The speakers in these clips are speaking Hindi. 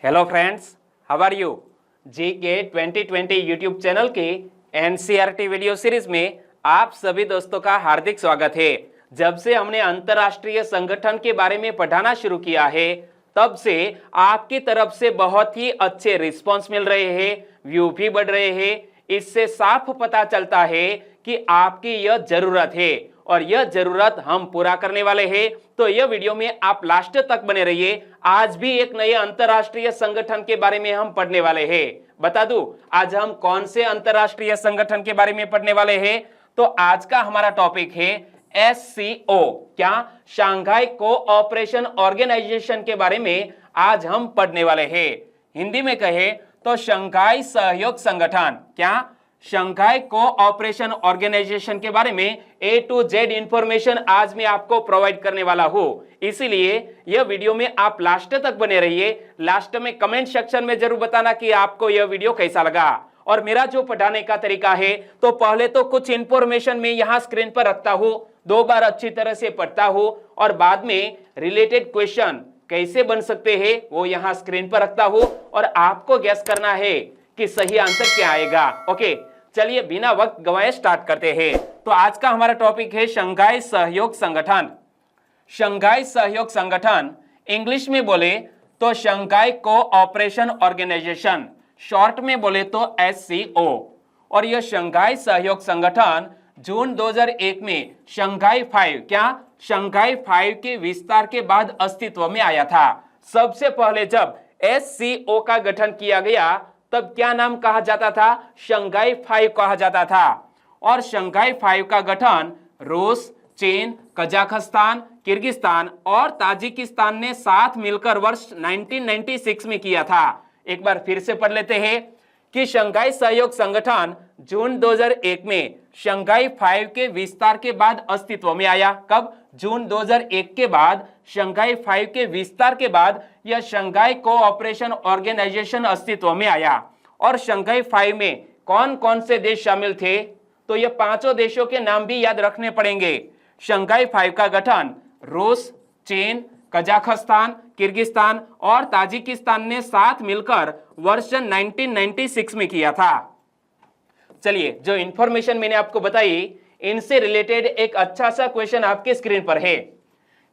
Hello friends, how are you. GK 2020 YouTube channel की एनसीईआरटी वीडियो सीरीज में आप सभी दोस्तों का हार्दिक स्वागत है। जब से हमने अंतरराष्ट्रीय संगठन के बारे में पढ़ाना शुरू किया है तब से आपकी तरफ से बहुत ही अच्छे रिस्पांस मिल रहे हैं, व्यू भी बढ़ रहे हैं। इससे साफ पता चलता है कि आपकी यह जरूरत है और यह जरूरत हम पूरा करने वाले हैं। तो यह वीडियो में आप लास्ट तक बने रहिए। आज भी एक नए अंतरराष्ट्रीय संगठन के बारे में हम पढ़ने वाले हैं। बता दूं आज हम कौन से अंतरराष्ट्रीय संगठन के बारे में पढ़ने वाले हैं। तो आज का हमारा टॉपिक है SCO, क्या शंघाई कोऑपरेशन ऑर्गेनाइजेशन के बारे में आज हम पढ़ने वाले हैं। हिंदी में कहे तो शंघाई सहयोग संगठन, क्या शंघाई कोऑपरेशन ऑर्गेनाइजेशन के बारे में A to Z इंफॉर्मेशन आज मैं आपको प्रोवाइड करने वाला हूं। इसीलिए यह वीडियो में आप लास्ट तक बने रहिए। लास्ट में कमेंट सेक्शन में जरूर बताना कि आपको यह वीडियो कैसा लगा। और मेरा जो पढ़ाने का तरीका है, तो पहले तो कुछ इंफॉर्मेशन मैं यहां स्क्रीन पर रखता हूं, 2 बार अच्छी तरह से पढ़ता हूं और बाद में रिलेटेड क्वेश्चन कैसे बन सकते हैं वो यहां स्क्रीन पर रखता हूं और आपको गैस करना है कि सही आंसर क्या आएगा। ओके, चलिए बिना वक्त गवाए स्टार्ट करते हैं। तो आज का हमारा टॉपिक है शंघाई सहयोग संगठन। शंघाई सहयोग संगठन इंग्लिश में बोले तो शंघाई कोऑपरेशन ऑर्गेनाइजेशन, शॉर्ट में बोले तो SCO। और यह शंघाई सहयोग संगठन जून 2001 में शंघाई 5, क्या शंघाई 5 के विस्तार के बाद अस्तित्व में आया था। सबसे पहले जब SCO का गठन किया गया तब क्या नाम कहा जाता था? शंघाई 5 कहा जाता था। और शंघाई 5 का गठन रूस, चीन, कजाकिस्तान, किर्गिस्तान और ताजिकिस्तान ने साथ मिलकर वर्ष 1996 में किया था। एक बार फिर से पढ़ लेते हैं कि शंघाई सहयोग संगठन जून 2001 में शंघाई 5 के विस्तार के बाद अस्तित्व में आया। कब? जून 2001 के बाद, शंघाई 5 के विस्तार के बाद यह शंघाई कोऑपरेशन ऑर्गेनाइजेशन अस्तित्व में आया। और शंघाई 5 में कौन कौन से देश शामिल थे? तो ये 5 देशों के नाम भी याद रखने पड़ेंगे। शंघाई 5 का गठन रूस, चीन, कजाकिस्तान, किर्गिस्तान और ताजिकिस्तान ने साथ मिलकर वर्ष 1996 में किया था। चलिए, जो इंफॉर्मेशन मैंने आपको बताई इनसे रिलेटेड एक अच्छा सा क्वेश्चन आपके स्क्रीन पर है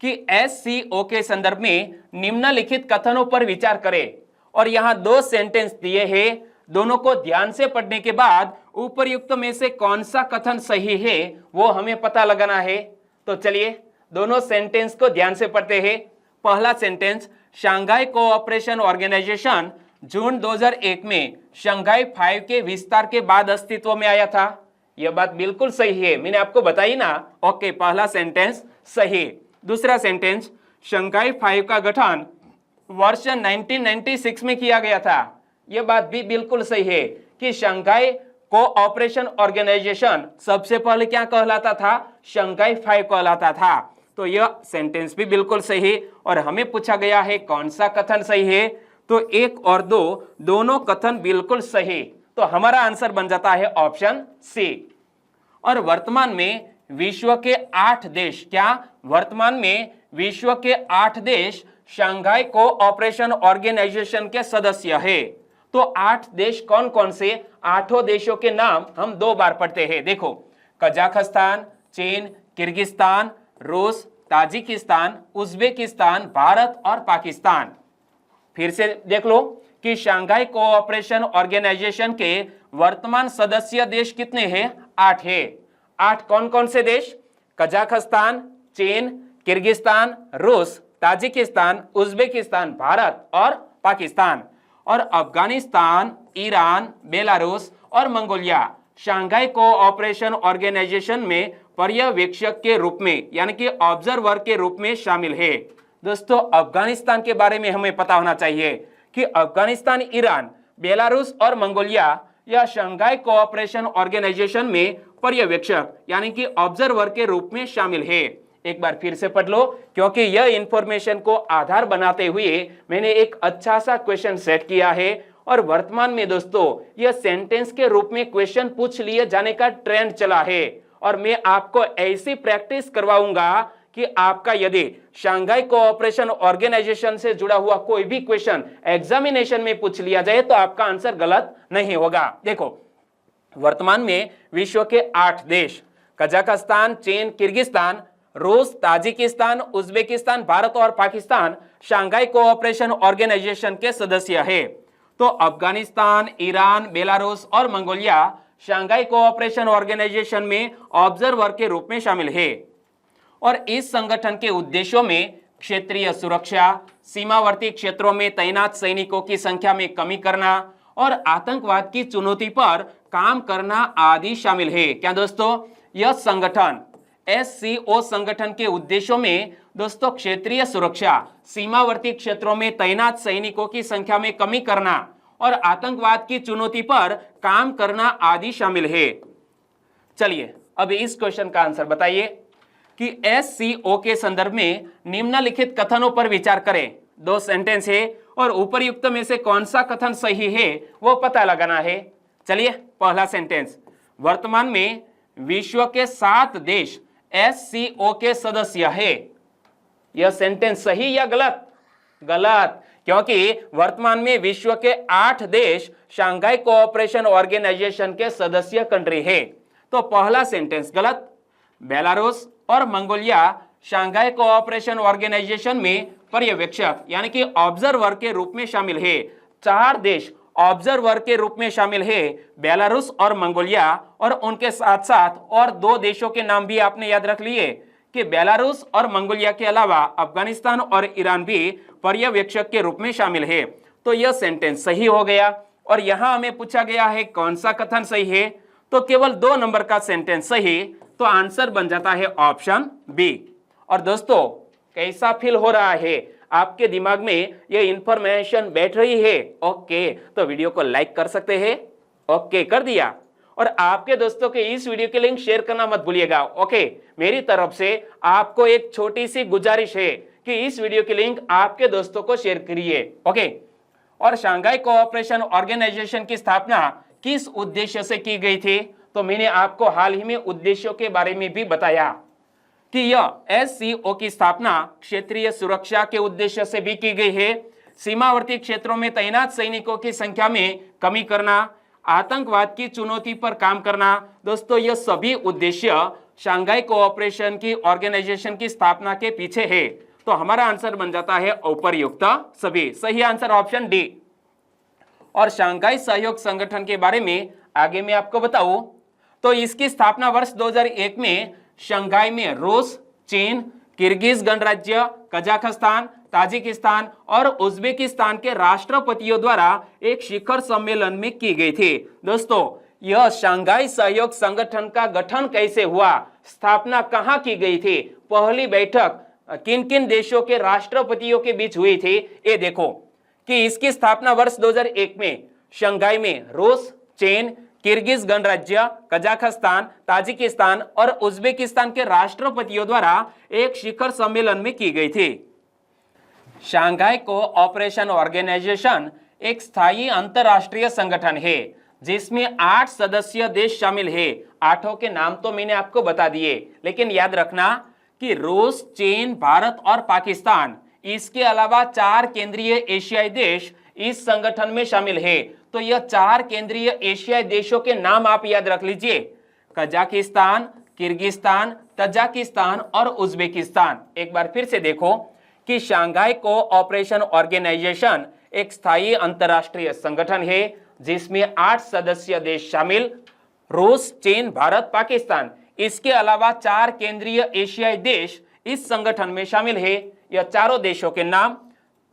कि SCO के संदर्भ में निम्नलिखित कथनों पर विचार करें। और यहां 2 सेंटेंस दिए हैं, दोनों को ध्यान से पढ़ने के बाद उपर्युक्त में से कौन सा कथन सही है वो हमें पता लगाना है। तो चलिए दोनों सेंटेंस को ध्यान से पढ़ते हैं। पहला सेंटेंस, शंघाई कोऑपरेशन ऑर्गेनाइजेशन जून 2001 में शंघाई 5 के विस्तार के बाद अस्तित्व में आया था। यह बात बिल्कुल सही है, मैंने आपको बताई ना। ओके, पहला सेंटेंस सही। दूसरा सेंटेंस, शंघाई 5 का गठन वर्ष 1996 में किया गया था। यह बात भी बिल्कुल सही है कि शंघाई कोऑपरेशन ऑर्गेनाइजेशन सबसे पहले क्या कहलाता था? शंघाई 5 कहलाता था। तो यह सेंटेंस भी बिल्कुल सही। और हमें पूछा गया है कौन सा कथन सही है, तो 1 और 2 दोनों कथन बिल्कुल सही। तो हमारा आंसर बन जाता है ऑप्शन सी। और वर्तमान में विश्व के 8 देश, क्या वर्तमान में विश्व के 8 देश शंघाई कोऑपरेशन ऑर्गेनाइजेशन के सदस्य है। तो 8 देश कौन कौन से? 8 देशों के नाम हम 2 बार पढ़ते हैं। देखो, कजाकिस्तान, चीन, किर्गिस्तान, रूस, ताजिकिस्तान, उज्बेकिस्तान, भारत और पाकिस्तान। फिर से देख लो कि शंघाई कोऑपरेशन ऑर्गेनाइजेशन के वर्तमान सदस्य देश कितने हैं? 8 है। 8 कौन कौन से देश? कजाकिस्तान, चीन, किर्गिस्तान, रूस, ताजिकिस्तान, उज्बेकिस्तान, भारत और पाकिस्तान। और अफगानिस्तान, ईरान, बेलारूस और मंगोलिया शंघाई कोऑपरेशन ऑर्गेनाइजेशन में पर्यवेक्षक के रूप में यानी कि ऑब्जर्वर के रूप में शामिल है। दोस्तों, अफगानिस्तान के बारे में हमें पता होना चाहिए कि अफगानिस्तान, ईरान, बेलारूस और मंगोलिया यह शंघाई कोऑपरेशन ऑर्गेनाइजेशन में पर्यवेक्षक यानी कि ऑब्जर्वर के रूप में शामिल है। एक बार फिर से पढ़ लो, क्योंकि यह इंफॉर्मेशन को आधार बनाते हुए मैंने एक अच्छा सा क्वेश्चन सेट किया है। और वर्तमान में दोस्तों यह सेंटेंस के रूप में क्वेश्चन पूछ लिए जाने का ट्रेंड चला है। और मैं आपको ऐसी प्रैक्टिस करवाऊंगा कि आपका यदि शंघाई कोऑपरेशन ऑर्गेनाइजेशन से जुड़ा हुआ कोई भी क्वेश्चन एग्जामिनेशन में पूछ लिया जाए तो आपका आंसर गलत नहीं होगा। देखो, वर्तमान में विश्व के 8 देश कजाकिस्तान, चीन, किर्गिस्तान, रूस, ताजिकिस्तान, उज्बेकिस्तान, भारत और पाकिस्तान शंघाई कोऑपरेशन ऑर्गेनाइजेशन के सदस्य है। तो अफगानिस्तान, ईरान, बेलारूस और मंगोलिया शंघाई कोऑपरेशन ऑर्गेनाइजेशन में ऑब्जर्वर के रूप में शामिल है। और इस संगठन के उद्देश्यों में क्षेत्रीय सुरक्षा, सीमावर्ती क्षेत्रों में तैनात सैनिकों की संख्या में कमी करना और आतंकवाद की चुनौती पर काम करना आदि शामिल है। क्या दोस्तों, यह संगठन SCO संगठन के उद्देश्यों में दोस्तों क्षेत्रीय सुरक्षा, सीमावर्ती क्षेत्रों में तैनात सैनिकों की संख्या में कमी करना और आतंकवाद की चुनौती पर काम करना आदि शामिल है। चलिए अब इस क्वेश्चन का आंसर बताइए कि SCO के संदर्भ में निम्नलिखित कथनों पर विचार करें। 2 सेंटेंस है और उपर्युक्त में से कौन सा कथन सही है वो पता लगाना है। चलिए, पहला सेंटेंस, वर्तमान में विश्व के 7 देश SCO के सदस्य है। यह सेंटेंस सही या गलत? गलत, क्योंकि वर्तमान में विश्व के 8 देश शंघाई कोऑपरेशन ऑर्गेनाइजेशन के सदस्य कंट्री है। तो पहला सेंटेंस गलत। बेलारूस और मंगोलिया शंघाई कोऑपरेशन ऑर्गेनाइजेशन में पर्यवेक्षक यानी कि ऑब्जर्वर के रूप में शामिल है। 4 देश ऑब्जर्वर के रूप में शामिल है, बेलारूस और मंगोलिया, और उनके साथ साथ और 2 देशों के नाम भी आपने याद रख लिए कि बेलारूस और मंगोलिया के अलावा अफगानिस्तान और ईरान भी पर्यवेक्षक के रूप में शामिल है। तो यह सेंटेंस सही हो गया। और यहां हमें पूछा गया है कौन सा कथन सही है, तो केवल 2 नंबर का सेंटेंस सही, तो आंसर बन जाता है ऑप्शन बी। और दोस्तों, कैसा फील हो रहा है? आपके दिमाग में ये इंफॉर्मेशन बैठ रही है? ओके, तो वीडियो को लाइक कर सकते हैं। ओके, कर दिया। और आपके दोस्तों के इस वीडियो के लिंक शेयर करना मत भूलिएगा। ओके, मेरी तरफ से आपको एक छोटी सी गुजारिश है कि इस वीडियो के लिंक आपके दोस्तों को शेयर करिए। ओके, और शंघाई कोऑपरेशन ऑर्गेनाइजेशन की स्थापना किस उद्देश्य से की गई थी? तो मैंने आपको हाल ही में उद्देश्यों के बारे में भी बताया कि यह SCO की स्थापना क्षेत्रीय सुरक्षा के उद्देश्य से भी की गई है, सीमावर्ती क्षेत्रों में तैनात सैनिकों की संख्या में कमी करना, आतंकवाद की चुनौती पर काम करना। दोस्तों, यह सभी उद्देश्य शंघाई कोऑपरेशन की ऑर्गेनाइजेशन की स्थापना के पीछे है। तो हमारा आंसर बन जाता है उपर्युक्त सभी। सही आंसर ऑप्शन डी। और शंघाई सहयोग संगठन के बारे में आगे मैं आपको बताऊं तो इसकी स्थापना वर्ष 2001 में शंघाई में रूस, चीन, किर्गिज गणराज्य, कजाकिस्तान, ताजिकिस्तान और उज्बेकिस्तान के राष्ट्रपतियों द्वारा एक शिखर सम्मेलन में की गई थी। दोस्तों, यह शंघाई सहयोग संगठन का गठन कैसे हुआ, स्थापना कहां की गई थी, पहली बैठक किन किन देशों के राष्ट्रपतियों के बीच हुई थी, ये देखो कि इसकी स्थापना वर्ष 2001 में शंघाई में रूस, चीन, किर्गिज गणराज्य, कजाकिस्तान, ताजिकिस्तान और उज्बेकिस्तान के राष्ट्रपतियों द्वारा एक शिखर सम्मेलन में की गई थी। शंघाई कोऑपरेशन ऑर्गेनाइजेशन एक स्थायी अंतरराष्ट्रीय संगठन है जिसमें 8 सदस्य देश शामिल है। 8 के नाम तो मैंने आपको बता दिए, लेकिन याद रखना कि रूस, चीन, भारत और पाकिस्तान, इसके अलावा 4 केंद्रीय एशियाई देश इस संगठन में शामिल है। तो यह 4 केंद्रीय एशियाई देशों के नाम आप याद रख लीजिए, कजाकिस्तान, किर्गिस्तान, तजाकिस्तान और उज्बेकिस्तान। एक बार फिर से देखो कि शंघाई कोऑपरेशन ऑर्गेनाइजेशन एक स्थायी अंतरराष्ट्रीय संगठन है जिसमें 8 सदस्य देश शामिल, रूस, चीन, भारत, पाकिस्तान, इसके अलावा 4 केंद्रीय एशियाई देश इस संगठन में शामिल है। यह चारों देशों के नाम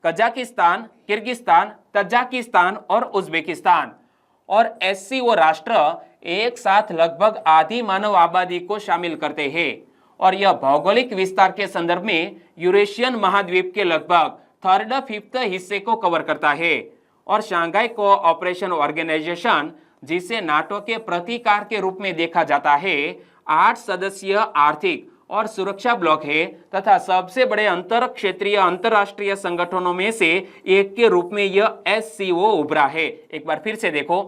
कजाकिस्तान, किर्गिस्तान, तजाकिस्तान और उज्बेकिस्तान। और SCO राष्ट्र एक साथ लगभग आधी मानव आबादी को शामिल करते हैं और यह भौगोलिक विस्तार के संदर्भ में यूरेशियन महाद्वीप के लगभग 3/5 हिस्से को कवर करता है। और शंघाई कोऑपरेशन ऑर्गेनाइजेशन, जिसे नाटो के प्रतिकार के रूप में देखा जाता है, 8 सदस्यीय आर्थिक और सुरक्षा ब्लॉक है तथा सबसे बड़े अंतर क्षेत्रीय अंतरराष्ट्रीय संगठनों में से एक के रूप में यह SCO उभरा है। एक बार फिर से देखो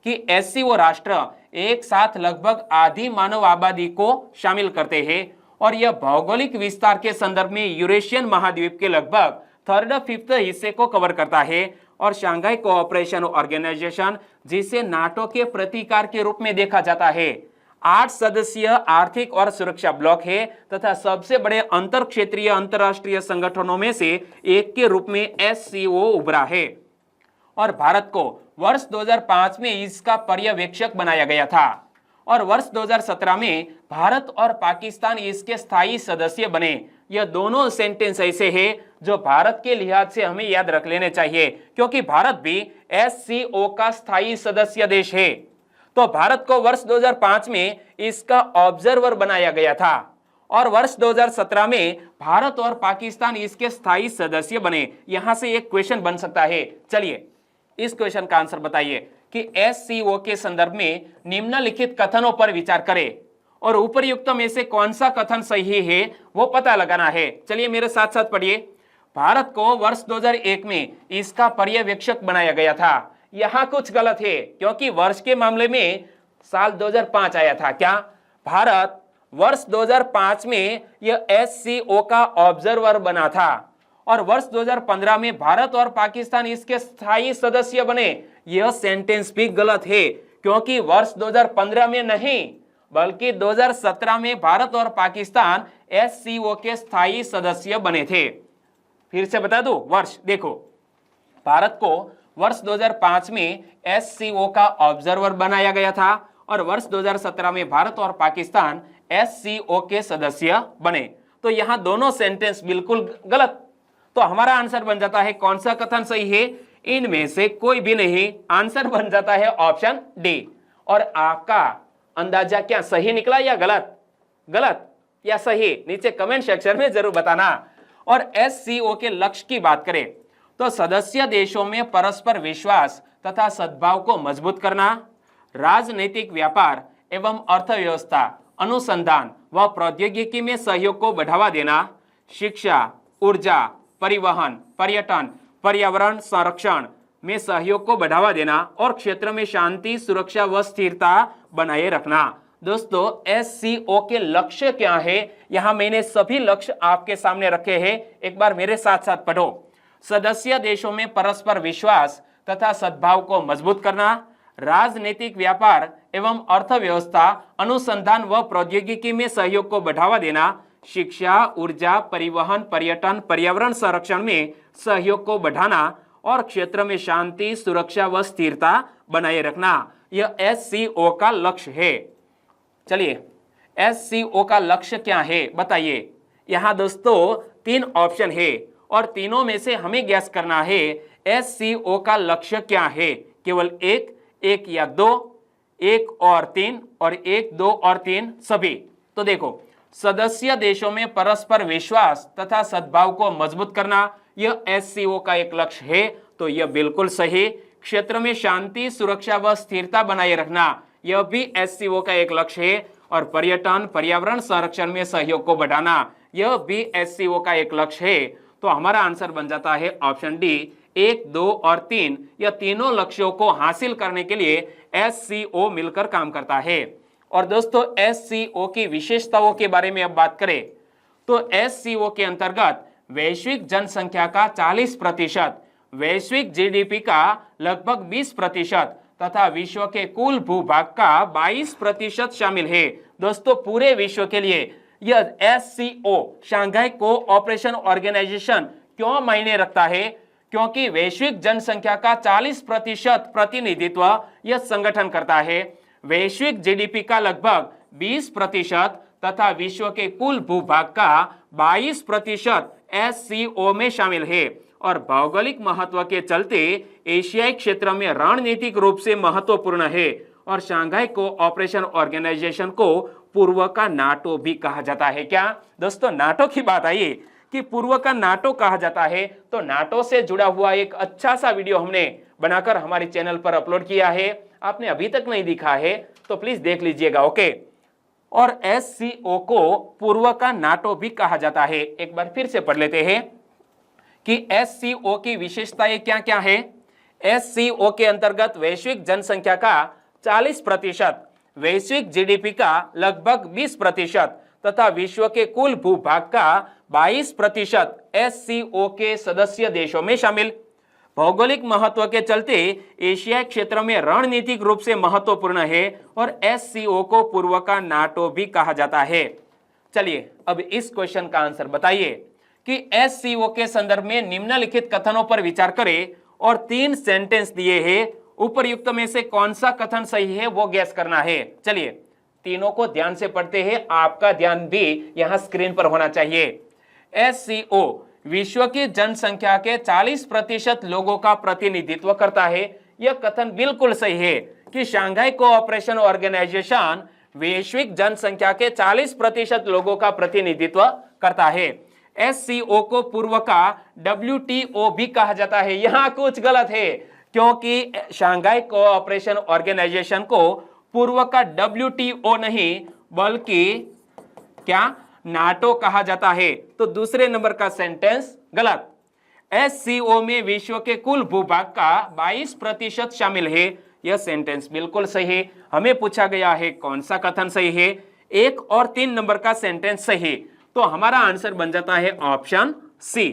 कि SCO राष्ट्र एक साथ लगभग आधी मानव आबादी को शामिल करते हैं और यह भौगोलिक विस्तार के संदर्भ में यूरेशियन महाद्वीप के लगभग 1/3 हिस्से को कवर करता है। और शंघाई कोऑपरेशन ऑर्गेनाइजेशन, जिसे नाटो के प्रतीकार के रूप में देखा जाता है, 8 सदस्यीय आर्थिक और सुरक्षा ब्लॉक है तथा सबसे बड़े अंतर क्षेत्रीय अंतरराष्ट्रीय संगठनों में से एक के रूप में SCO उभरा है। और भारत को वर्ष 2005 में इसका पर्यवेक्षक बनाया गया था और वर्ष 2017 में भारत और पाकिस्तान इसके स्थायी सदस्य बने। यह दोनों सेंटेंस ऐसे हैं जो भारत के लिहाज से हमें याद रख लेने चाहिए, क्योंकि भारत भी SCO का स्थायी सदस्य देश है। तो भारत को वर्ष 2005 में इसका ऑब्जर्वर बनाया गया था और वर्ष 2017 में भारत और पाकिस्तान इसके स्थायी सदस्य बने। यहां से एक क्वेश्चन बन सकता है, चलिए इस क्वेश्चन का आंसर बताइए कि SCO के संदर्भ में निम्नलिखित कथनों पर विचार करें और उपयुक्त में से कौन सा कथन सही है वो पता लगाना है। चलिए मेरे साथ साथ पढ़िए। भारत को वर्ष 2001 में इसका पर्यवेक्षक बनाया गया था। यहां कुछ गलत है, क्योंकि वर्ष के मामले में साल 2005 आया था। क्या भारत वर्ष 2005 में यह SCO का ऑब्जर्वर बना था और वर्ष 2015 में भारत और पाकिस्तान इसके स्थायी सदस्य बने? यह सेंटेंस भी गलत है, क्योंकि वर्ष 2015 में नहीं बल्कि 2017 में भारत और पाकिस्तान SCO के स्थायी सदस्य बने थे। फिर से बता दूं वर्ष, देखो भारत को वर्ष 2005 में SCO का ऑब्जर्वर बनाया गया था और वर्ष 2017 में भारत और पाकिस्तान SCO के सदस्य बने। तो यहां दोनों सेंटेंस बिल्कुल गलत। तो हमारा आंसर बन जाता है, कौन सा कथन सही है? इनमें से कोई भी नहीं। आंसर बन जाता है ऑप्शन डी। और आपका अंदाजा क्या सही निकला या गलत? गलत या सही नीचे कमेंट सेक्शन में जरूर बताना। और SCO के लक्ष्य की बात करें तो सदस्य देशों में परस्पर विश्वास तथा सद्भाव को मजबूत करना, राजनीतिक व्यापार एवं अर्थव्यवस्था, अनुसंधान व प्रौद्योगिकी में सहयोग को बढ़ावा देना, शिक्षा, ऊर्जा, परिवहन, पर्यटन, पर्यावरण संरक्षण में सहयोग को बढ़ावा देना और क्षेत्र में शांति, सुरक्षा व स्थिरता बनाए रखना। दोस्तों SCO के लक्ष्य क्या है? यहां मैंने सभी लक्ष्य आपके सामने रखे हैं, एक बार मेरे साथ साथ पढ़ो। सदस्य देशों में परस्पर विश्वास तथा सद्भाव को मजबूत करना, राजनीतिक व्यापार एवं अर्थव्यवस्था, अनुसंधान व प्रौद्योगिकी में सहयोग को बढ़ावा देना, शिक्षा, ऊर्जा, परिवहन, पर्यटन, पर्यावरण संरक्षण में सहयोग को बढ़ाना और क्षेत्र में शांति, सुरक्षा व स्थिरता बनाए रखना। यह SCO का लक्ष्य है। चलिए SCO का लक्ष्य क्या है बताइए। यहां दोस्तों 3 ऑप्शन है और तीनों में से हमें गैस करना है SCO का लक्ष्य क्या है। केवल एक या 2, 1 और 3 और 1, 2 और 3 सभी। तो देखो, सदस्य देशों में परस्पर विश्वास तथा सद्भाव को मजबूत करना, यह SCO का एक लक्ष्य है, तो यह बिल्कुल सही। क्षेत्र में शांति, सुरक्षा व स्थिरता बनाए रखना, यह भी SCO का एक लक्ष्य है। और पर्यटन, पर्यावरण संरक्षण में सहयोग को बढ़ाना, यह भी SCO का एक लक्ष्य है। तो हमारा आंसर बन जाता है ऑप्शन डी। 1, 2 और 3 यह तीनों लक्ष्यों को हासिल करने के लिए SCO मिलकर काम करता है। और दोस्तों SCO की विशेषताओं के बारे में अब बात करें तो SCO के अंतर्गत वैश्विक जनसंख्या का 40%, वैश्विक GDP का लगभग 20% तथा विश्व के कुल भूभाग का 22% शामिल है। दोस्तों पूरे विश्व के लिए यह SCO शंघाई कोऑपरेशन ऑर्गेनाइजेशन क्यों मायने रखता है? क्योंकि वैश्विक जनसंख्या का 40% प्रतिनिधित्व यह संगठन करता है, वैश्विक GDP का लगभग 20% तथा विश्व के कुल भूभाग का 22% SCO में शामिल है। और भौगोलिक महत्व के चलते एशियाई क्षेत्र में रणनीतिक रूप से महत्वपूर्ण है। और शंघाई कोऑपरेशन ऑर्गेनाइजेशन को पूर्व का नाटो भी कहा जाता है। क्या दोस्तों नाटो की बात आई कि पूर्व का नाटो कहा जाता है, तो नाटो से जुड़ा हुआ एक अच्छा सा वीडियो हमने बनाकर हमारे चैनल पर अपलोड किया है। आपने अभी तक नहीं देखा है तो प्लीज देख लीजिएगा, ओके। और SCO को पूर्व का नाटो भी कहा जाता है। एक बार फिर से पढ़ लेते हैं कि SCO की विशेषताएं क्या क्या है। SCO के अंतर्गत वैश्विक जनसंख्या का 40%, वैश्विक GDP का लगभग 20% तथा विश्व के कुल भूभाग का 22% SCO के सदस्य देशों में शामिल। भौगोलिक महत्व के चलते एशियाई क्षेत्र में रणनीतिक रूप से महत्वपूर्ण है और SCO को पूर्व का नाटो भी कहा जाता है। चलिए अब इस क्वेश्चन का आंसर बताइए कि SCO के संदर्भ में निम्नलिखित कथनों पर विचार करें और 3 सेंटेंस दिए हैं, उपरयुक्त में से कौन सा कथन सही है वो गैस करना है। चलिए तीनों को ध्यान से पढ़ते हैं, आपका ध्यान भी यहां स्क्रीन पर होना चाहिए। SCO विश्व की जनसंख्या के 40% लोगों का प्रतिनिधित्व करता है। यह कथन बिल्कुल सही है कि शंघाई कोऑपरेशन ऑर्गेनाइजेशन वैश्विक जनसंख्या के 40% लोगों का प्रतिनिधित्व करता है। SCO को पूर्व का WTO भी कहा जाता है। यहां कुछ गलत है क्योंकि शंघाई कोऑपरेशन ऑर्गेनाइजेशन को पूर्व का WTO नहीं बल्कि क्या नाटो कहा जाता है। तो दूसरे नंबर का सेंटेंस गलत। SCO में विश्व के कुल भूभाग का 22% शामिल है। यह सेंटेंस बिल्कुल सही है। हमें पूछा गया है कौन सा कथन सही है, 1 और 3 नंबर का सेंटेंस सही, तो हमारा आंसर बन जाता है ऑप्शन सी।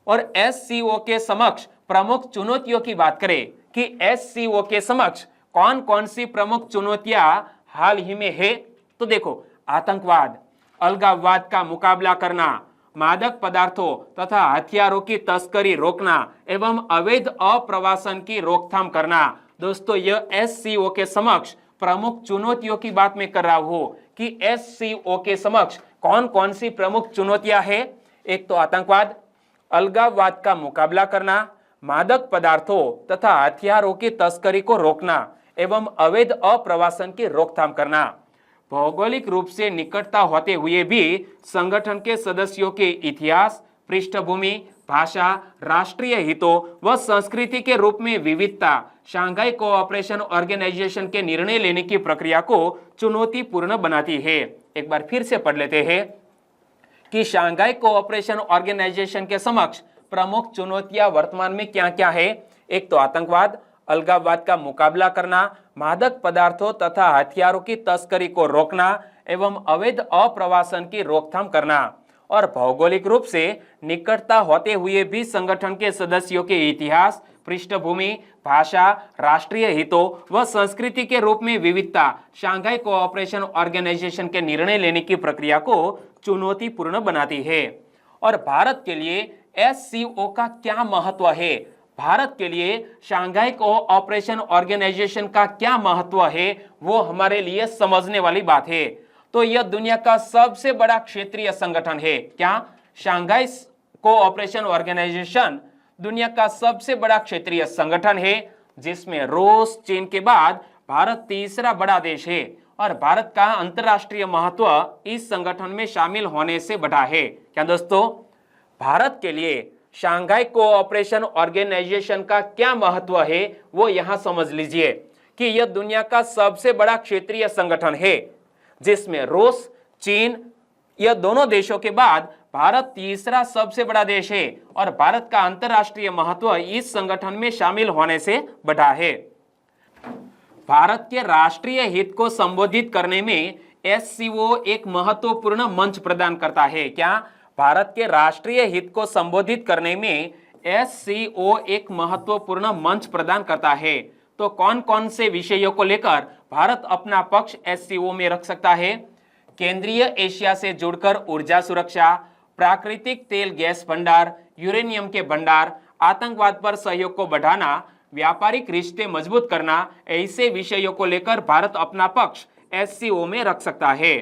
और SCO के समक्ष प्रमुख चुनौतियों की बात करें कि SCO के समक्ष कौन कौन सी प्रमुख चुनौतियां हाल ही में है, तो देखो आतंकवाद, अलगाववाद का मुकाबला करना, मादक पदार्थों तथा हथियारों की तस्करी रोकना एवं अवैध अप्रवासन की रोकथाम करना। दोस्तों यह SCO के समक्ष प्रमुख चुनौतियों की बात मैं कर रहा हूं कि SCO के समक्ष कौन कौन सी प्रमुख चुनौतियां हैं। एक तो आतंकवाद, अलगाववाद का मुकाबला करना, मादक पदार्थों तथा हथियारों की तस्करी को रोकना एवं अवैध अप्रवासन की रोकथाम करना। भौगोलिक रूप से निकटता होते हुए भी संगठन के सदस्यों के इतिहास, पृष्ठभूमि, भाषा, राष्ट्रीय हितों व संस्कृति के रूप में विविधता शंघाई कोऑपरेशन ऑर्गेनाइजेशन के निर्णय लेने की प्रक्रिया को चुनौतीपूर्ण बनाती है। एक बार फिर से पढ़ लेते हैं कि शंघाई कोऑपरेशन ऑर्गेनाइजेशन के समक्ष प्रमुख चुनौतियां वर्तमान में क्या क्या है। एक तो आतंकवाद, अलगाववाद का मुकाबला करना, मादक पदार्थों तथा हथियारों की तस्करी को रोकना एवं अवैध अप्रवासन की रोकथाम करना। और भौगोलिक रूप से निकटता होते हुए भी संगठन के सदस्यों के इतिहास, पृष्ठभूमि, भाषा, राष्ट्रीय हितों व संस्कृति के रूप में विविधता शंघाई कोऑपरेशन ऑर्गेनाइजेशन के निर्णय लेने की प्रक्रिया को चुनौतीपूर्ण बनाती है। और भारत के लिए SCO का क्या महत्व है, भारत के लिए शंघाई कोऑपरेशन ऑर्गेनाइजेशन का क्या महत्व है, वो हमारे लिए समझने वाली बात है। तो यह दुनिया का सबसे बड़ा क्षेत्रीय संगठन है। क्या? शंघाई कोऑपरेशन ऑर्गेनाइजेशन दुनिया का सबसे बड़ा क्षेत्रीय संगठन है जिसमें रूस, चीन के बाद भारत तीसरा बड़ा देश है। और भारत का अंतरराष्ट्रीय महत्व इस संगठन में शामिल होने से बढ़ा है। क्या दोस्तों? भारत के लिए शंघाई कोऑपरेशन ऑर्गेनाइजेशन का क्या महत्व है वो यहां समझ लीजिए कि यह दुनिया का सबसे बड़ा क्षेत्रीय संगठन है जिसमें रूस, चीन यह दोनों देशों के बाद भारत तीसरा सबसे बड़ा देश है। और भारत का अंतरराष्ट्रीय महत्व इस संगठन में शामिल होने से बढ़ा है। भारत के राष्ट्रीय हित को संबोधित करने में SCO एक महत्वपूर्ण मंच प्रदान करता है। क्या? भारत के राष्ट्रीय हित को संबोधित करने में SCO एक महत्वपूर्ण मंच प्रदान करता है। तो कौन कौन से विषयों को लेकर भारत अपना पक्ष SCO में रख सकता है? केंद्रीय एशिया से जुड़कर ऊर्जा सुरक्षा, प्राकृतिक तेल गैस भंडार, यूरेनियम के भंडार, आतंकवाद पर सहयोग को बढ़ाना, व्यापारिक रिश्ते मजबूत करना, ऐसे विषयों को लेकर भारत अपना पक्ष SCO में रख सकता है।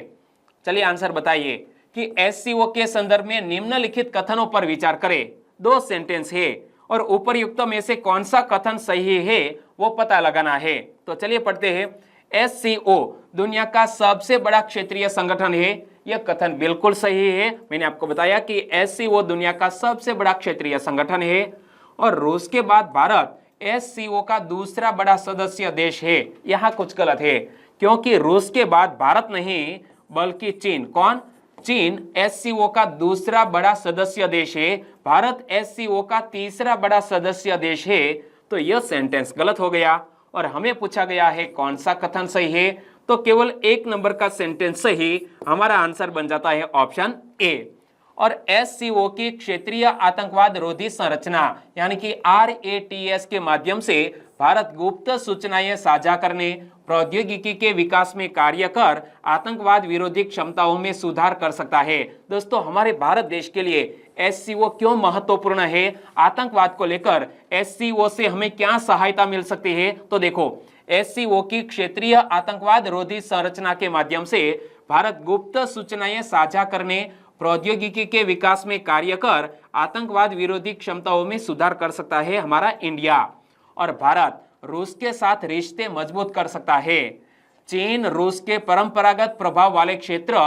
चलिए आंसर बताइए कि SCO के संदर्भ में निम्नलिखित कथनों पर विचार करें। 2 सेंटेंस है और उपरयुक्त में से कौन सा कथन सही है वो पता लगाना है। तो चलिए पढ़ते हैं। SCO दुनिया का सबसे बड़ा क्षेत्रीय संगठन है। यह कथन बिल्कुल सही है। मैंने आपको बताया कि SCO दुनिया का सबसे बड़ा क्षेत्रीय संगठन है और रूस के बाद भारत SCO का दूसरा बड़ा सदस्य देश है। यहाँ कुछ गलत है क्योंकि रूस के बाद भारत नहीं बल्कि चीन। कौन? चीन SCO का दूसरा बड़ा सदस्य देश है, भारत SCO का तीसरा बड़ा सदस्य देश है। तो यह सेंटेंस गलत हो गया और हमें पूछा गया है कौन सा कथन सही है। तो केवल 1 नंबर का सेंटेंस सही हमारा आंसर बन जाता है ऑप्शन ए। और SCO की क्षेत्रीय आतंकवाद रोधी संरचना यानी कि RATS के माध्यम से भारत गुप्त सूचनाएं साझा करने, प्रौद्योगिकी के विकास में कार्य कर आतंकवाद विरोधी क्षमताओं में सुधार कर सकता है। दोस्तों, हमारे भारत देश के लिए SCO क्यों महत्वपूर्ण है, आतंकवाद को लेकर SCO से हमें क्या सहायता मिल सकती है? तो देखो, SCO की क्षेत्रीय आतंकवाद रोधी संरचना के माध्यम से भारत गुप्त सूचनाएं साझा करने, प्रौद्योगिकी के विकास में कार्य कर आतंकवाद विरोधी क्षमताओं में सुधार कर सकता है हमारा इंडिया। और भारत रूस के साथ रिश्ते मजबूत कर सकता है। चीन रूस के परंपरागत प्रभाव वाले क्षेत्र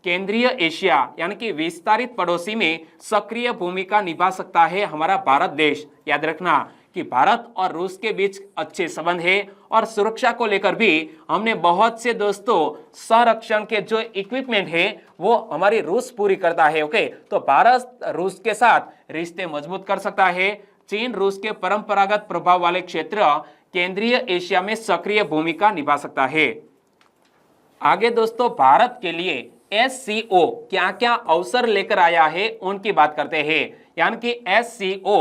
केंद्रीय एशिया यानी कि विस्तारित पड़ोसी में सक्रिय भूमिका निभा सकता है हमारा भारत देश। याद रखना कि भारत और रूस के बीच अच्छे संबंध है और सुरक्षा को लेकर भी हमने बहुत से दोस्तों संरक्षण के जो इक्विपमेंट है वो हमारी रूस पूरी करता है। ओके, तो भारत रूस के साथ रिश्ते मजबूत कर सकता है। चीन रूस के परंपरागत प्रभाव वाले क्षेत्र केंद्रीय एशिया में सक्रिय भूमिका निभा सकता है। आगे दोस्तों, भारत के लिए SCO क्या क्या अवसर लेकर आया है उनकी बात करते हैं। यानी कि SCO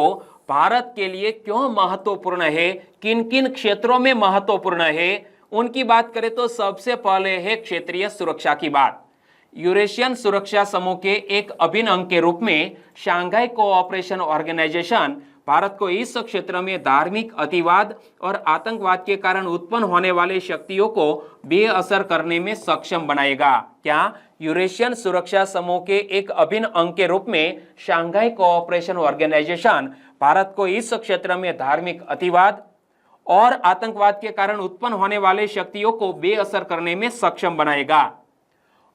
भारत के लिए क्यों महत्वपूर्ण है, किन किन क्षेत्रों में महत्वपूर्ण है, उनकी बात करें तो सबसे पहले है क्षेत्रीय सुरक्षा की बात। यूरेशियन सुरक्षा समूह के एक अभिन्न अंग के रूप में शंघाई कोऑपरेशन ऑर्गेनाइजेशन भारत को इस क्षेत्र में धार्मिक अतिवाद और आतंकवाद के कारण उत्पन्न होने वाले शक्तियों को बेअसर करने में सक्षम बनाएगा। क्या? यूरेशियन सुरक्षा समूह के एक अभिन्न अंग के रूप में शंघाई कोऑपरेशन ऑर्गेनाइजेशन भारत को इस क्षेत्र में धार्मिक अतिवाद और आतंकवाद के कारण उत्पन्न होने वाले शक्तियों को बेअसर करने में सक्षम बनाएगा।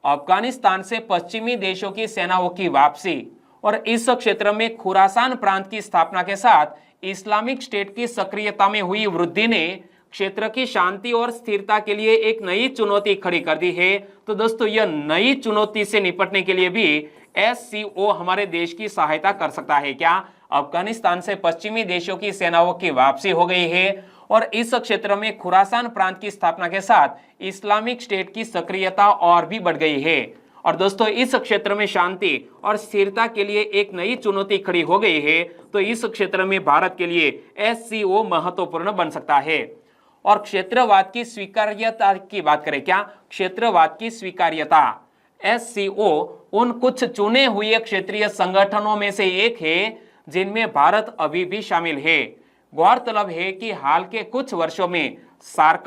अफगानिस्तान से पश्चिमी देशों की सेनाओं की वापसी और इस क्षेत्र में खुरासान प्रांत की स्थापना के साथ इस्लामिक स्टेट की सक्रियता में हुई वृद्धि ने क्षेत्र की शांति और स्थिरता के लिए एक नई चुनौती खड़ी कर दी है। तो दोस्तों, यह नई चुनौती से निपटने के लिए भी SCO हमारे देश की सहायता कर सकता है। क्या? अफगानिस्तान से पश्चिमी देशों की सेनाओं की वापसी हो गई है और इस क्षेत्र में खुरासान प्रांत की स्थापना के साथ इस्लामिक स्टेट की सक्रियता और भी बढ़ गई है। और दोस्तों, इस क्षेत्र में शांति और स्थिरता के लिए एक नई चुनौती खड़ी हो गई है। तो इस क्षेत्र में भारत के लिए SCO महत्वपूर्ण बन सकता है। और क्षेत्रवाद की स्वीकार्यता की बात करें। क्या? क्षेत्रवाद की स्वीकार्यता, SCO उन कुछ चुने हुए क्षेत्रीय संगठनों में से एक है जिनमें भारत अभी भी शामिल है। गौरतलब है कि हाल के कुछ वर्षों में सार्क,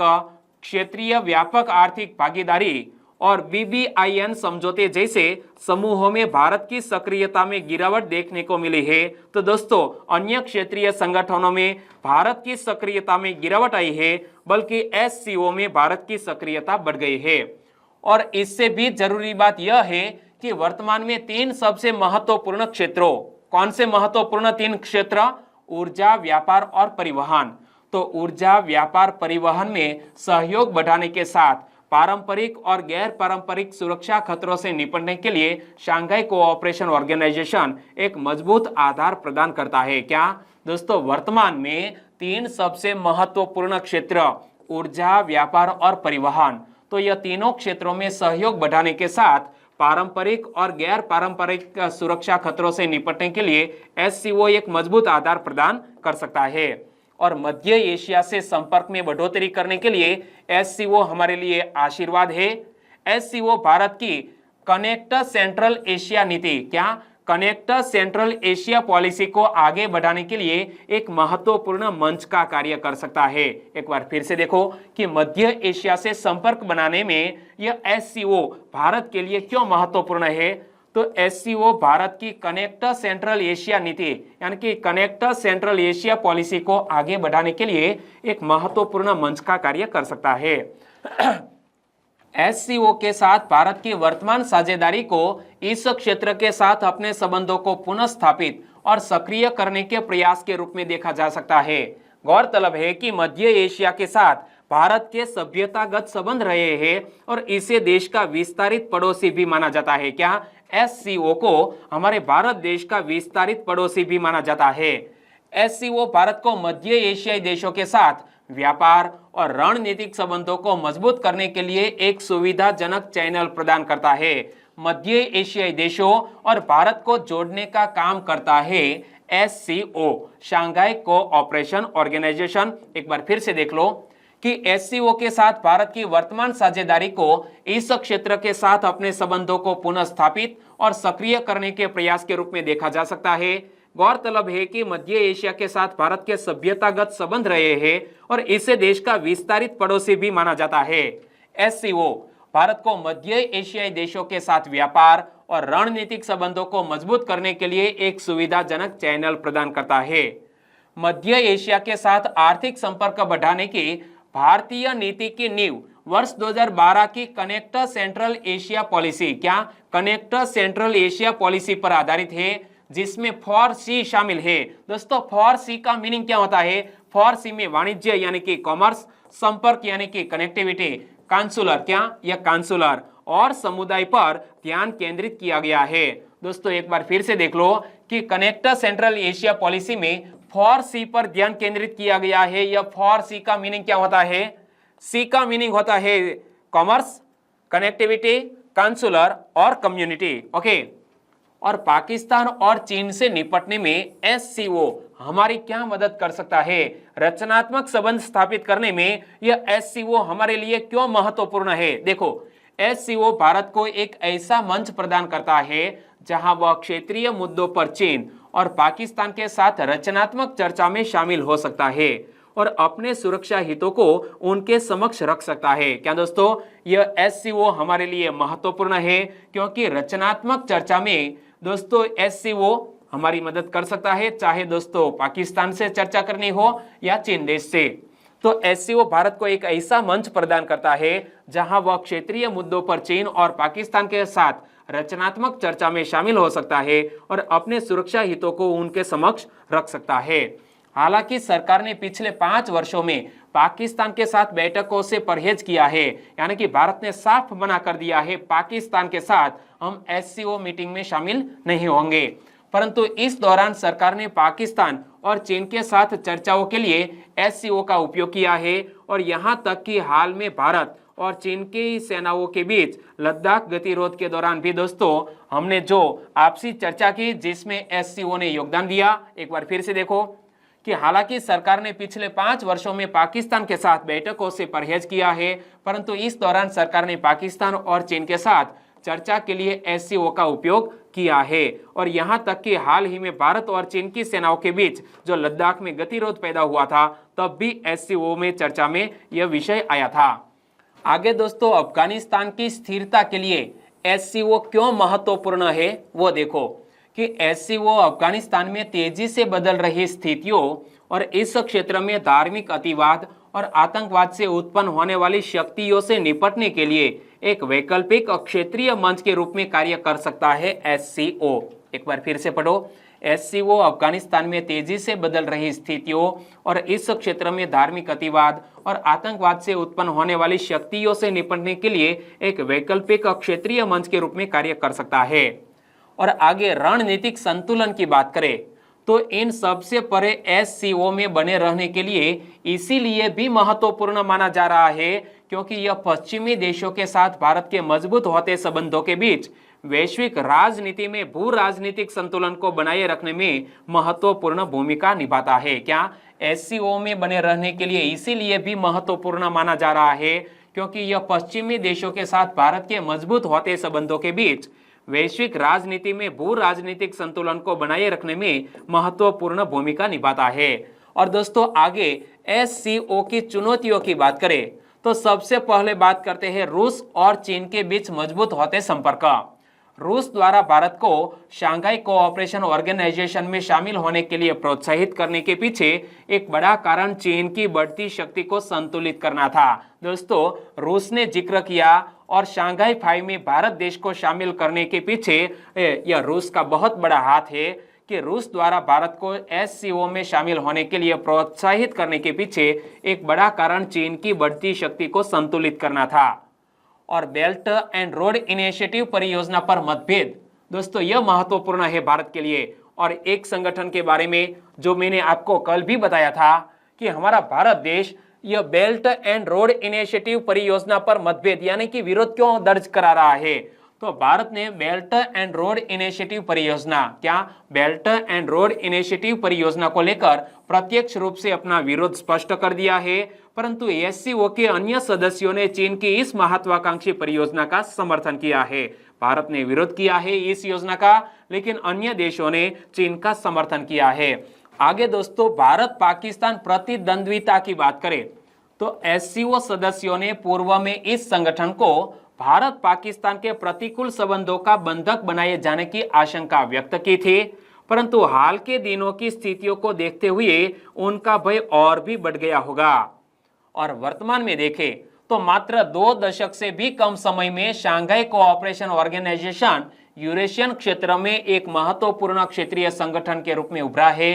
क्षेत्रीय व्यापक आर्थिक भागीदारी और BBIN समझौते जैसे समूहों में भारत की सक्रियता में गिरावट देखने को मिली है। तो दोस्तों, अन्य क्षेत्रीय संगठनों में भारत की सक्रियता में गिरावट आई है, बल्कि SCO में भारत की सक्रियता बढ़ गई है। और इससे भी जरूरी बात यह है कि वर्तमान में 3 सबसे महत्वपूर्ण क्षेत्रों, कौन से महत्वपूर्ण 3 क्षेत्र? ऊर्जा, व्यापार और परिवहन। तो ऊर्जा, व्यापार, परिवहन में सहयोग बढ़ाने के साथ पारंपरिक और गैर पारंपरिक सुरक्षा खतरों से निपटने के लिए शंघाई कोऑपरेशन ऑर्गेनाइजेशन एक मजबूत आधार प्रदान करता है। क्या दोस्तों, वर्तमान में 3 सबसे महत्वपूर्ण क्षेत्र ऊर्जा, व्यापार और परिवहन, तो यह तीनों क्षेत्रों में सहयोग बढ़ाने के साथ पारंपरिक और गैर पारंपरिक सुरक्षा खतरों से निपटने के लिए SCO एक मजबूत आधार प्रदान कर सकता है। और मध्य एशिया से संपर्क में बढ़ोतरी करने के लिए SCO हमारे लिए आशीर्वाद है। SCO भारत की कनेक्ट सेंट्रल एशिया नीति, क्या? कनेक्ट सेंट्रल एशिया पॉलिसी को आगे बढ़ाने के लिए एक महत्वपूर्ण मंच का कार्य कर सकता है। एक बार फिर से देखो कि मध्य एशिया से संपर्क बनाने में यह SCO भारत के लिए क्यों महत्वपूर्ण है। तो SCO भारत की कनेक्ट सेंट्रल एशिया नीति यानी कि कनेक्ट सेंट्रल एशिया पॉलिसी को आगे बढ़ाने के लिए एक महत्वपूर्ण मंच का कार्य कर सकता है। SCO के साथ भारत की वर्तमान साझेदारी को इस क्षेत्र के साथ अपने संबंधों को पुनः स्थापित और सक्रिय करने के प्रयास के रूप में देखा जा सकता है। गौरतलब है कि मध्य एशिया के साथ भारत के सभ्यतागत संबंध रहे हैं और इसे देश का विस्तारित पड़ोसी भी माना जाता है। क्या? SCO को हमारे भारत देश का विस्तारित पड़ोसी भी माना जाता है। SCO भारत को मध्य एशियाई देशों के साथ व्यापार और रणनीतिक संबंधों को मजबूत करने के लिए एक सुविधाजनक चैनल प्रदान करता है। मध्य एशियाई देशों और भारत को जोड़ने का काम करता है SCO, शंघाई कोऑपरेशन ऑर्गेनाइजेशन। एक बार फिर से देख लो कि SCO के साथ भारत की वर्तमान साझेदारी को इस क्षेत्र के साथ अपने संबंधों को पुनः स्थापित और सक्रिय करने के प्रयास के रूप में देखा जा सकता है। गौरतलब है कि मध्य एशिया के साथ भारत के सभ्यतागत संबंध रहे हैं और इसे देश का विस्तारित पड़ोसी भी माना जाता है। SCO भारत को मध्य एशियाई देशों के साथ व्यापार और रणनीतिक संबंधों को मजबूत करने के लिए एक सुविधाजनक चैनल प्रदान करता है। मध्य एशिया के साथ आर्थिक संपर्क बढ़ाने की भारतीय नीति की नींव वर्ष 2012 की कनेक्ट सेंट्रल एशिया पॉलिसी, क्या कनेक्ट सेंट्रल एशिया पॉलिसी पर आधारित है, जिसमें 4C शामिल है। दोस्तों 4C का मीनिंग क्या होता है? 4C में वाणिज्य यानी कि कॉमर्स, संपर्क यानी कि कनेक्टिविटी, कांसुलर क्या या कांसुलर और समुदाय पर ध्यान केंद्रित किया गया है। दोस्तों एक बार फिर से देख लो कि कनेक्ट सेंट्रल एशिया पॉलिसी में 4C पर ध्यान केंद्रित किया गया है। यह 4C का मीनिंग क्या होता है? C का मीनिंग होता है कॉमर्स, कनेक्टिविटी, कांसुलर और कम्युनिटी। ओके, और पाकिस्तान और चीन से निपटने में SCO हमारी क्या मदद कर सकता है? रचनात्मक संबंध स्थापित करने में यह SCO हमारे लिए क्यों महत्वपूर्ण है? देखो, SCO भारत को एक ऐसा मंच प्रदान करता है जहां वह क्षेत्रीय मुद्दों पर चीन और पाकिस्तान के साथ रचनात्मक चर्चा में शामिल हो सकता है और अपने सुरक्षा हितों को उनके समक्ष रख सकता है। क्या दोस्तों, यह SCO हमारे लिए महत्वपूर्ण है क्योंकि रचनात्मक चर्चा में दोस्तों SCO हमारी मदद कर सकता है, चाहे दोस्तों पाकिस्तान से चर्चा करनी हो या चीन देश से। तो SCO भारत को एक ऐसा मंच प्रदान करता है जहां वह क्षेत्रीय मुद्दों पर चीन और पाकिस्तान के साथ रचनात्मक चर्चा में शामिल हो सकता है और अपने सुरक्षा हितों को उनके समक्ष रख सकता है। हालांकि सरकार ने पिछले 5 वर्षों में पाकिस्तान के साथ बैठकों से परहेज किया है, यानी कि भारत ने साफ मना कर दिया है पाकिस्तान के साथ हम SCO मीटिंग में शामिल नहीं होंगे। परंतु इस दौरान सरकार ने पाकिस्तान और चीन के साथ चर्चाओं के लिए SCO का उपयोग किया है और यहां तक कि हाल में भारत और चीन की सेनाओं के बीच लद्दाख गतिरोध के दौरान भी दोस्तों हमने जो आपसी चर्चा की जिसमें SCO ने योगदान दिया। एक बार फिर से देखो कि हालांकि सरकार ने पिछले 5 वर्षों में पाकिस्तान के साथ बैठकों से परहेज किया है, परंतु इस दौरान सरकार ने पाकिस्तान और चीन के साथ चर्चा के लिए SCO का उपयोग किया है और यहां तक कि हाल ही में भारत और चीन की सेनाओं के बीच जो लद्दाख में गतिरोध पैदा हुआ था तब भी SCO में चर्चा में यह विषय आया था। आगे दोस्तों अफगानिस्तान की स्थिरता के लिए SCO क्यों महत्वपूर्ण है वो देखो कि SCO अफगानिस्तान में तेजी से बदल रही स्थितियों और इस क्षेत्र में धार्मिक अतिवाद और आतंकवाद से उत्पन्न होने वाली शक्तियों से निपटने के लिए एक वैकल्पिक क्षेत्रीय मंच के रूप में कार्य कर सकता है SCO। एक बार फिर से पढ़ो, SCO अफगानिस्तान में तेजी से बदल रही स्थितियों और इस क्षेत्र में धार्मिक अतिवाद और आतंकवाद से उत्पन्न होने वाली शक्तियों से निपटने के लिए एक वैकल्पिक क्षेत्रीय मंच के रूप में कार्य कर सकता है। और आगे रणनीतिक संतुलन की बात करें तो इन सबसे परे SCO में बने रहने के लिए इसीलिए भी महत्वपूर्ण माना जा रहा है क्योंकि यह पश्चिमी देशों के साथ भारत के मजबूत होते संबंधों के बीच वैश्विक राजनीति में भू राजनीतिक संतुलन को बनाए रखने में महत्वपूर्ण भूमिका निभाता है। क्या SCO में बने रहने के लिए इसीलिए भी महत्वपूर्ण माना जा रहा है क्योंकि यह पश्चिमी देशों के साथ भारत के मजबूत होते संबंधों के बीच वैश्विक राजनीति में भू राजनीतिक संतुलन को बनाए रखने में महत्वपूर्ण भूमिका निभाता है। और दोस्तों आगे SCO की चुनौतियों की बात करें तो सबसे पहले बात करते हैं रूस और चीन के बीच मजबूत होते संपर्क। रूस द्वारा भारत को शंघाई कोऑपरेशन ऑर्गेनाइजेशन में शामिल होने के लिए प्रोत्साहित करने के पीछे एक बड़ा कारण चीन की बढ़ती शक्ति को संतुलित करना था। दोस्तों रूस ने जिक्र किया और शंघाई 5 में भारत देश को शामिल करने के पीछे यह रूस का बहुत बड़ा हाथ है कि रूस द्वारा भारत को SCO में शामिल होने के लिए प्रोत्साहित करने के पीछे एक बड़ा कारण चीन की बढ़ती शक्ति को संतुलित करना था। और बेल्ट एंड रोड इनिशिएटिव परियोजना पर मतभेद दोस्तों यह महत्वपूर्ण है भारत के लिए। और एक संगठन के बारे में जो मैंने आपको कल भी बताया था कि हमारा भारत देश यह बेल्ट एंड रोड इनिशिएटिव परियोजना पर मतभेद यानी कि विरोध क्यों दर्ज करा रहा है। तो भारत ने बेल्ट एंड रोड इनिशिएटिव परियोजना, क्या बेल्ट एंड रोड इनिशिएटिव परियोजना को लेकर प्रत्यक्ष रूप से अपना विरोध स्पष्ट कर दिया है, परंतु एससीओ के अन्य सदस्यों ने चीन की इस महत्वाकांक्षी परियोजना का समर्थन किया है। भारत ने विरोध किया है इस योजना का, लेकिन अन्य देशों ने चीन का समर्थन किया है। आगे दोस्तों, भारत पाकिस्तान प्रतिद्वंद्विता की बात करें तो एससीओ सदस्यों ने पूर्व में इस संगठन को भारत पाकिस्तान के प्रतिकूल संबंधों का बंधक बनाए जाने की आशंका व्यक्त की थी, परंतु हाल के दिनों की स्थितियों को देखते हुए उनका भय और भी बढ़ गया होगा। और वर्तमान में देखें तो मात्र 2 दशक से भी कम समय में शंघाई कोऑपरेशन ऑर्गेनाइजेशन यूरेशियन क्षेत्र में एक महत्वपूर्ण क्षेत्रीय संगठन के रूप में उभरा है।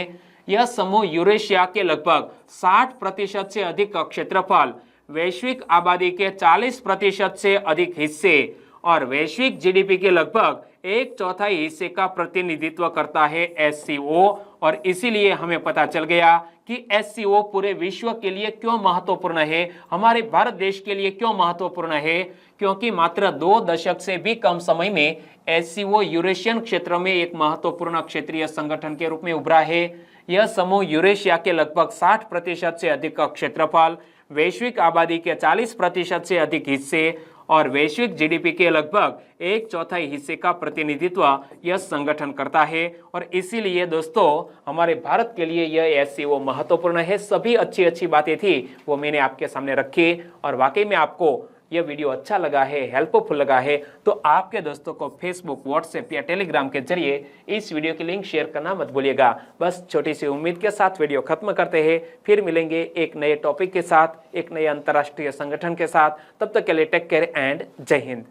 यह समूह यूरेशिया के लगभग 60% से अधिक क्षेत्रफल, वैश्विक आबादी के 40% से अधिक हिस्से और वैश्विक जीडीपी के लगभग 1/4 हिस्से का प्रतिनिधित्व करता है एससीओ। और इसीलिए हमें पता चल गया कि एससीओ पूरे विश्व के लिए क्यों महत्वपूर्ण है, हमारे भारत देश के लिए क्यों महत्वपूर्ण है, क्योंकि मात्र 2 दशक से भी कम समय में एससीओ यूरेशियन क्षेत्र में एक महत्वपूर्ण क्षेत्रीय संगठन के रूप में उभरा है। यह समूह यूरेशिया के लगभग 60% से अधिक क्षेत्रफल, वैश्विक आबादी के 40% से अधिक हिस्से और वैश्विक जीडीपी के लगभग 1/4 हिस्से का प्रतिनिधित्व यह संगठन करता है। और इसीलिए दोस्तों, हमारे भारत के लिए यह एससीओ महत्वपूर्ण है। सभी अच्छी बातें थी वो मैंने आपके सामने रखी, और वाकई में आपको यह वीडियो अच्छा लगा है, हेल्पफुल लगा है, तो आपके दोस्तों को फेसबुक, व्हाट्सएप या टेलीग्राम के जरिए इस वीडियो की लिंक शेयर करना मत भूलिएगा। बस छोटी सी उम्मीद के साथ वीडियो खत्म करते हैं, फिर मिलेंगे एक नए टॉपिक के साथ, एक नए अंतर्राष्ट्रीय संगठन के साथ। तब तक के लिए टेक केयर एंड जय हिंद।